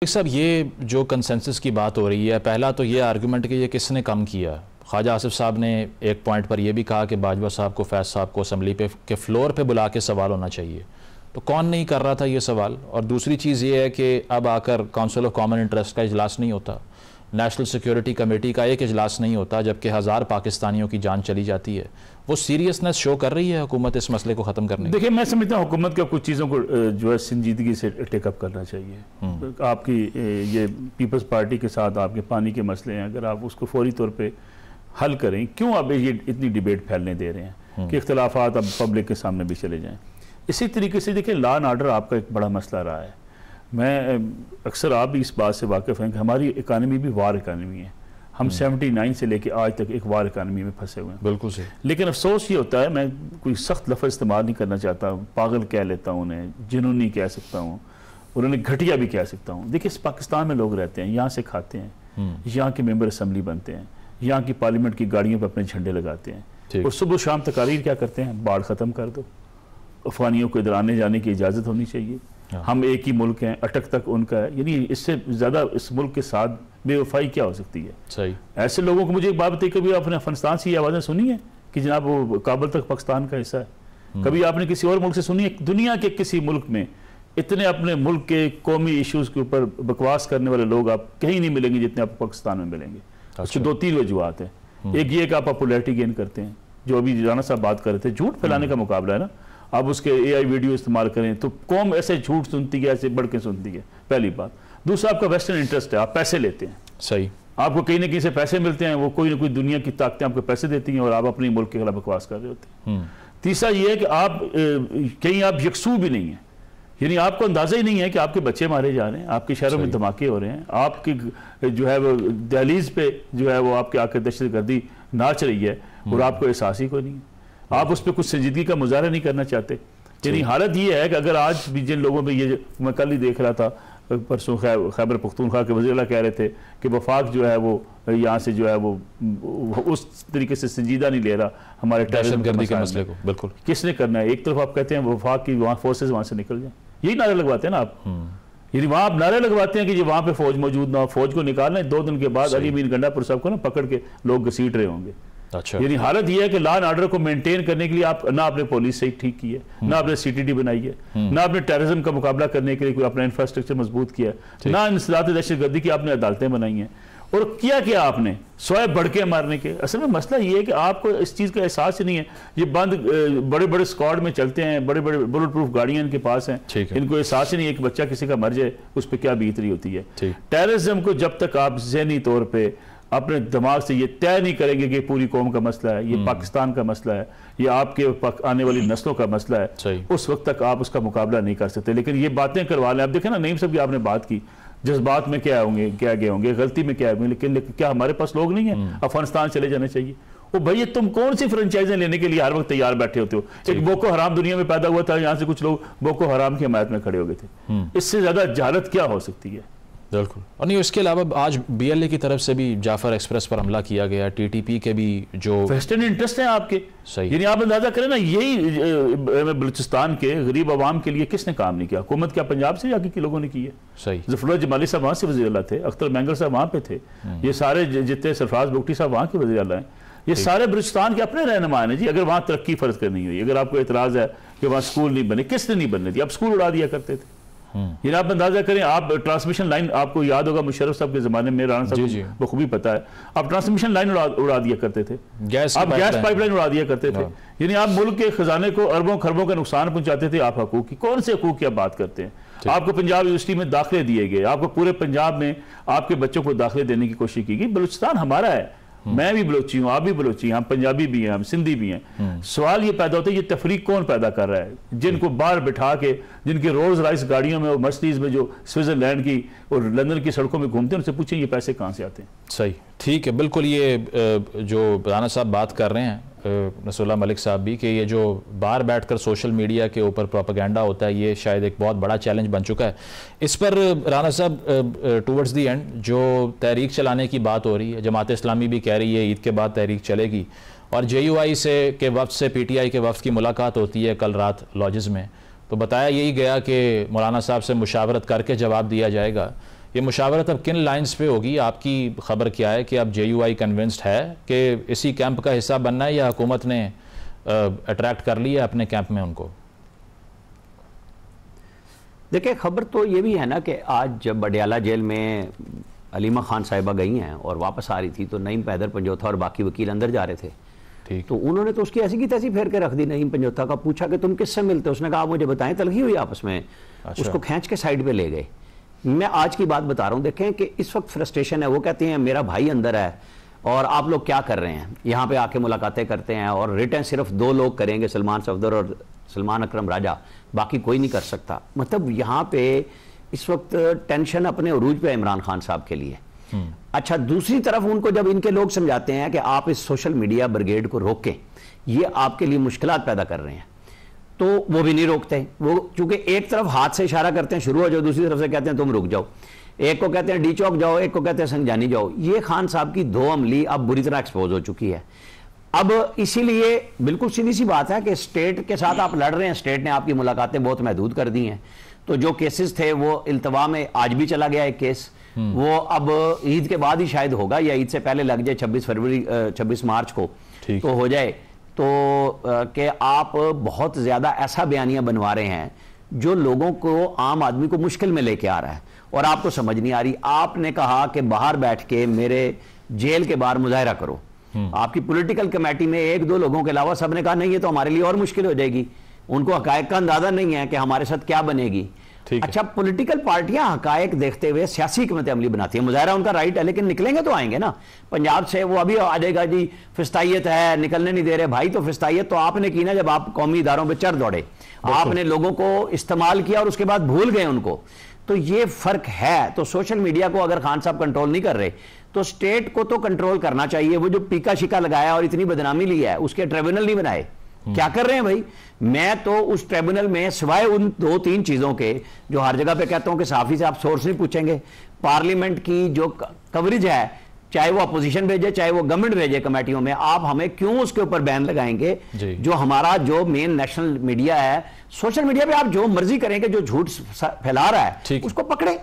साहब, ये जो कंसेंसस की बात हो रही है, पहला तो ये आर्गूमेंट कि ये किसने कम किया। ख्वाजा आसिफ साहब ने एक पॉइंट पर यह भी कहा कि बाजवा साहब को, फैज़ साहब को असम्बली पे के फ्लोर पे बुला के सवाल होना चाहिए, तो कौन नहीं कर रहा था ये सवाल। और दूसरी चीज़ ये है कि अब आकर काउंसिल ऑफ कॉमन इंटरेस्ट का इजलास नहीं होता, नेशनल सिक्योरिटी कमेटी का एक इजलास नहीं होता, जबकि हज़ार पाकिस्तानियों की जान चली जाती है। वो सीरियसनेस शो कर रही है हुकूमत इस मसले को ख़त्म करने। देखिए, मैं समझता हूँ हुकूमत का कुछ चीज़ों को जो है संजीदगी से टेकअप करना चाहिए। आपकी ये पीपल्स पार्टी के साथ आपके पानी के मसले हैं, अगर आप उसको फौरी तौर पे हल करें, क्यों आप ये इतनी डिबेट फैलने दे रहे हैं कि इख्तलाफात अब पब्लिक के सामने भी चले जाएँ। इसी तरीके से देखिए, लॉ एंड ऑर्डर आपका एक बड़ा मसला रहा है। मैं अक्सर आप भी इस बात से वाकिफ़ हैं कि हमारी इकानमी भी वार इकानमी है। हम 79 से लेके आज तक एक वार इकानमी में फंसे हुए हैं। बिल्कुल सही। लेकिन अफसोस ये होता है, मैं कोई सख्त लफ्ज़ इस्तेमाल नहीं करना चाहता, पागल कह लेता हूँ उन्हें, जुनूनी कह सकता हूँ, उन्होंने घटिया भी कह सकता हूँ। देखिए, इस पाकिस्तान में लोग रहते हैं, यहाँ से खाते हैं, यहाँ के मेंबर असम्बली बनते हैं, यहाँ की पार्लियामेंट की गाड़ियों पर अपने झंडे लगाते हैं, और सुबह शाम तकारीर क्या करते हैं, बाढ़ ख़त्म कर दो, अफगानियों को इधर आने जाने की इजाज़त होनी चाहिए, हम एक ही मुल्क हैं, अटक तक उनका है। यानी इससे ज़्यादा इस मुल्क के साथ बेवफाई क्या हो सकती है। सही। ऐसे लोगों को मुझे एक बात बताइए, कभी आपने अफगानिस्तान से ये आवाज़ें सुनी है कि जनाब वो काबुल तक पाकिस्तान का हिस्सा है? कभी आपने किसी और मुल्क से सुनी है? दुनिया के किसी मुल्क में इतने अपने मुल्क के कौमी इशूज़ के ऊपर बकवास करने वाले लोग आप कहीं नहीं मिलेंगे जितने आप पाकिस्तान में मिलेंगे। उसकी दो तीन वजूहत है। एक ये कि आप पॉपुलैरिटी गेन करते हैं, जो अभी राना साहब बात कर रहे थे, झूठ फैलाने का मुकाबला है ना। आप उसके AI वीडियो इस्तेमाल करें तो कौम ऐसे झूठ सुनती है, ऐसे बढ़ के सुनती है, पहली बात। दूसरा, आपका वेस्टर्न इंटरेस्ट है, आप पैसे लेते हैं। सही। आपको कहीं ना कहीं से पैसे मिलते हैं, वो कोई ना कोई दुनिया की ताकतें आपको पैसे देती हैं और आप अपने मुल्क के खिलाफ बकवास कर रहे होते हैं। तीसरा ये है कि आप कहीं आप यकसू भी नहीं है, यानी आपको अंदाजा ही नहीं है कि आपके बच्चे मारे जा रहे हैं, आपके शहरों में धमाके हो रहे हैं, आपकी जो है वो दहलीज पे जो है वो आपके आकर दहशतगर्दी नाच रही है और आपको एहसास ही कोई नहीं है। आप उस पर कुछ संजीदगी का मुजाहरा नहीं करना चाहते। यानी हालत ये है कि अगर आज भी जिन लोगों में ये, मैं कल ही देख रहा था, परसों खैबर पख्तूनख्वा के वज़ीर कह रहे थे कि वफाक जो है वो यहाँ से जो है वो उस तरीके से संजीदा नहीं ले रहा हमारे दहशतगर्दी के मसले को। बिल्कुल, किसने करना है? एक तरफ आप कहते हैं वफाक की वहाँ फोर्सेज वहाँ से निकल जाए, यही नारे लगवाते हैं ना आप। यानी वहाँ आप नारे लगवाते हैं कि वहाँ पे फौज मौजूद ना हो, फौज को निकालना है, 2 दिन के बाद अली मीन गंडापुर साहब को ना पकड़ के लोग घसीट रहे होंगे। अच्छा। यानी हालत यह है कि लॉ एंड ऑर्डर को मेंटेन करने के लिए आप ना आपने पुलिस सही ठीक की है, ना आपने CTD बनाई है, ना आपने टेररिज्म का मुकाबला करने के लिए कोई अपना इंफ्रास्ट्रक्चर मजबूत किया है, ना इंसदाद दहशतगर्दी की आपने अदालतें बनाई हैं, और किया आपने स्वयं बढ़ के मारने के। असल में मसला ये है कि आपको इस चीज़ का एहसास ही नहीं है। ये बंद बड़े बड़े स्क्वाड में चलते हैं, बड़े बड़े बुलेट प्रूफ गाड़ियाँ इनके पास हैं, इनको एहसास ही नहीं है कि बच्चा किसी का मर जाए उस पर क्या बीत रही होती है। टेररिज्म को जब तक आप ज़हनी तौर पर अपने दिमाग से ये तय नहीं करेंगे कि पूरी कौम का मसला है, ये पाकिस्तान का मसला है, ये आपके आने वाली नस्लों का मसला है, उस वक्त तक आप उसका मुकाबला नहीं कर सकते। लेकिन ये बातें करवा लें, आप देखें ना, नईम साहब की आपने बात की, जज्बात में क्या होंगे, क्या गए होंगे, गलती में क्या होंगे, लेकिन क्या हमारे पास लोग नहीं है? अफगानिस्तान चले जाना चाहिए। वो भैया, तुम कौन सी फ्रेंचाइजें लेने के लिए हर वक्त तैयार बैठे होते हो? एक बोको हराम दुनिया में पैदा हुआ था, यहाँ से कुछ लोग बोको हराम की हमायत में खड़े हो गए थे। इससे ज्यादा जहालत क्या हो सकती है? बिल्कुल। और नहीं, इसके अलावा आज BLA की तरफ से भी जाफर एक्सप्रेस पर हमला किया गया, TTP के भी जो वेस्टर्न इंटरेस्ट है आपके। सही। यानी आप अंदाजा करें ना, यही बलूचिस्तान के गरीब आवाम के लिए किसने काम नहीं किया? हुकूमत क्या पंजाब से जाके लोगों ने की है? सही। जफरुल्लाह जमाली साहब वहाँ से वज़ीर आला थे, अख्तर मैंगल साहब वहाँ पे थे, ये सारे जितने सरफराज बुगटी साहब वहाँ के वज़ीर आला हैं, ये सारे बलूचिस्तान के अपने रहनुमा हैं जी। अगर वहाँ तरक्की फर्ज करनी हुई, अगर आपको एतराज़ है कि वहाँ स्कूल नहीं बने, किसने नहीं बनने दिया? अब स्कूल उड़ा दिया करते थे। ये आप अंदाजा करें, आप ट्रांसमिशन लाइन, आपको याद होगा मुशर्रफ साहब के ज़माने में, राना साहब को बखूबी पता है, आप ट्रांसमिशन लाइन उड़ा दिया करते थे, आप गैस पाइपलाइन उड़ा दिया करते थे। यानी आप मुल्क के खजाने को अरबों खरबों का नुकसान पहुंचाते थे। आप हकूक की, कौन से हकूक की आप बात करते हैं? आपको पंजाब यूनिवर्सिटी में दाखिले दिए गए, आपको पूरे पंजाब में आपके बच्चों को दाखिले देने की कोशिश की गई। बलूचिस्तान हमारा है, मैं भी बलोची हूँ, आप भी बलोची हैं, हम पंजाबी भी हैं, हम सिंधी भी हैं। सवाल ये पैदा होता है, ये तफरीक कौन पैदा कर रहा है? जिनको बाहर बिठा के, जिनके रोल्स रॉयस गाड़ियों में और मर्सिडीज में जो स्विट्जरलैंड की और लंदन की सड़कों में घूमते हैं, उनसे पूछें ये पैसे कहाँ से आते हैं? सही, ठीक है, बिल्कुल। ये जो राना साहब बात कर रहे हैं, नसरुल्लाह मलिक साहब भी, कि ये जो बाहर बैठकर सोशल मीडिया के ऊपर प्रोपेगेंडा होता है, ये शायद एक बहुत बड़ा चैलेंज बन चुका है। इस पर राना साहब, टूवर्ड्स दी एंड जो तहरीक चलाने की बात हो रही है, जमात इस्लामी भी कह रही है ईद के बाद तहरीक चलेगी, और JUI से के वफ्द से PTI के वफ्द की मुलाकात होती है कल रात लॉजेस में, तो बताया यही गया कि मौलाना साहब से मुशावरत करके जवाब दिया जाएगा। ये मुशावरत अब किन लाइंस पे होगी? आपकी खबर क्या है कि अब JUI कन्विंस्ड है कि इसी कैंप का हिस्सा बनना है, या हुकूमत ने अट्रैक्ट कर लिया अपने कैंप में उनको? देखिए, खबर तो ये भी है ना कि आज जब बडियाला जेल में अलीमा खान साहिबा गई हैं और वापस आ रही थी तो नईम पैदर पंजोथा और बाकी वकील अंदर जा रहे थे। ठीक। तो उन्होंने तो उसकी ऐसी की तैसी फेर के रख दी। नईम पंजोथा का पूछा कि तुम किससे मिलते हो? उसने कहा आप मुझे बताएं। तलखी हुई आपस में। अच्छा। उसको खींच के साइड पे ले गए। मैं आज की बात बता रहा हूँ। देखें कि इस वक्त फ्रस्ट्रेशन है। वो कहते हैं मेरा भाई अंदर है और आप लोग क्या कर रहे हैं, यहाँ पे आके मुलाकातें करते हैं और रिटर्न सिर्फ 2 लोग करेंगे, सलमान सफदर और सलमान अकरम राजा, बाकी कोई नहीं कर सकता। मतलब यहाँ पे इस वक्त टेंशन अपने उरूज पे इमरान खान साहब के लिए। अच्छा, दूसरी तरफ उनको जब इनके लोग समझाते हैं कि आप इस सोशल मीडिया ब्रिगेड को रोकें, ये आपके लिए मुश्किलात पैदा कर रहे हैं, तो वो भी नहीं रोकते। वो चूंकि एक तरफ हाथ से इशारा करते हैं शुरू हो जाओ, दूसरी तरफ से कहते हैं तुम रुक जाओ। एक को कहते हैं डी चौक जाओ, एक को कहते हैं संजानी जाओ। ये खान साहब की दो अमली अब बुरी तरह एक्सपोज हो चुकी है। अब इसीलिए बिल्कुल सीधी सी बात है कि स्टेट के साथ आप लड़ रहे हैं, स्टेट ने आपकी मुलाकातें बहुत महदूद कर दी हैं। तो जो केसेस थे वो इल्तवा में आज भी चला गया एक केस, वो अब ईद के बाद ही शायद होगा या ईद से पहले लग जाए, 26 मार्च को तो हो जाए। तो कि आप बहुत ज्यादा ऐसा बयानियां बनवा रहे हैं जो लोगों को, आम आदमी को मुश्किल में लेके आ रहा है और आपको समझ नहीं आ रही। आपने कहा कि बाहर बैठ के मेरे जेल के बाहर मुजाहरा करो। आपकी पॉलिटिकल कमेटी में 1-2 लोगों के अलावा सबने कहा नहीं, ये तो हमारे लिए और मुश्किल हो जाएगी। उनको हकायक का अंदाजा नहीं है कि हमारे साथ क्या बनेगी। अच्छा, पॉलिटिकल पार्टियां हकायक देखते हुए सियासी हिकमत अमली बनाती है। मुजाहरा उनका राइट है, लेकिन निकलेंगे तो आएंगे ना। पंजाब से वो अभी आ जाएगा जी, फिस्तायत है, निकलने नहीं दे रहे। भाई तो फिस्तायत तो आपने की ना जब आप कौमी इदारों पर चढ़ दौड़े, आपने लोगों को इस्तेमाल किया और उसके बाद भूल गए उनको। तो ये फर्क है। तो सोशल मीडिया को अगर खान साहब कंट्रोल नहीं कर रहे तो स्टेट को तो कंट्रोल करना चाहिए। वो जो पीका शिका लगाया और इतनी बदनामी ली है, उसके ट्रिब्यूनल नहीं बनाए। क्या कर रहे हैं भाई? मैं तो उस ट्रिब्यूनल में सिवाय उन 2-3 चीजों के जो हर जगह पे कहता हूं कि साफी से आप सोर्स नहीं पूछेंगे, पार्लियामेंट की जो कवरेज है, चाहे वो अपोजिशन भेजे चाहे वो गवर्नमेंट भेजे कमेटियों में, आप हमें क्यों उसके ऊपर बैन लगाएंगे? जो हमारा जो मेन नेशनल मीडिया है, सोशल मीडिया पे आप जो मर्जी करेंगे, जो झूठ फैला रहा है उसको पकड़े।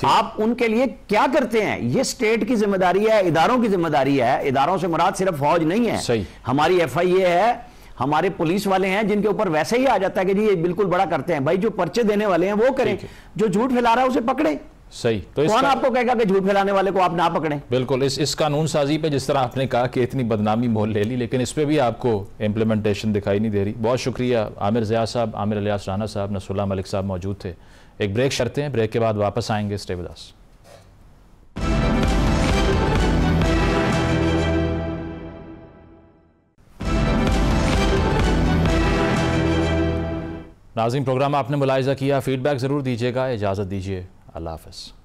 आप उनके लिए क्या करते हैं? ये स्टेट की जिम्मेदारी है, इदारों की जिम्मेदारी है। इदारों से मुराद सिर्फ फौज नहीं है, हमारी FIA है, हमारे पुलिस वाले हैं, जिनके ऊपर वैसे ही आ जाता है कि जी ये बिल्कुल बड़ा करते हैं। भाई जो पर्चे देने वाले हैं वो करें, जो झूठ फैला रहा है उसे पकड़े। सही। तो कौन आपको कहेगा कि झूठ फैलाने वाले को आप ना पकड़ें? बिल्कुल। इस कानून साजी पे जिस तरह आपने कहा कि इतनी बदनामी मोल ले ली, लेकिन इस पे भी आपको इम्प्लीमेंटेशन दिखाई नहीं दे रही। बहुत शुक्रिया आमिर ज़िया साहब, आमिर इलियास राना साहब, नसरुल्लाह मलिक साहब मौजूद थे। एक ब्रेक करते हैं, ब्रेक के बाद वापस आएंगे। Stay with us. नाज़रीन, प्रोग्राम आपने मुलाहिज़ा किया, फीडबैक ज़रूर दीजिएगा। इजाज़त दीजिए, अल्लाह हाफ़िज़।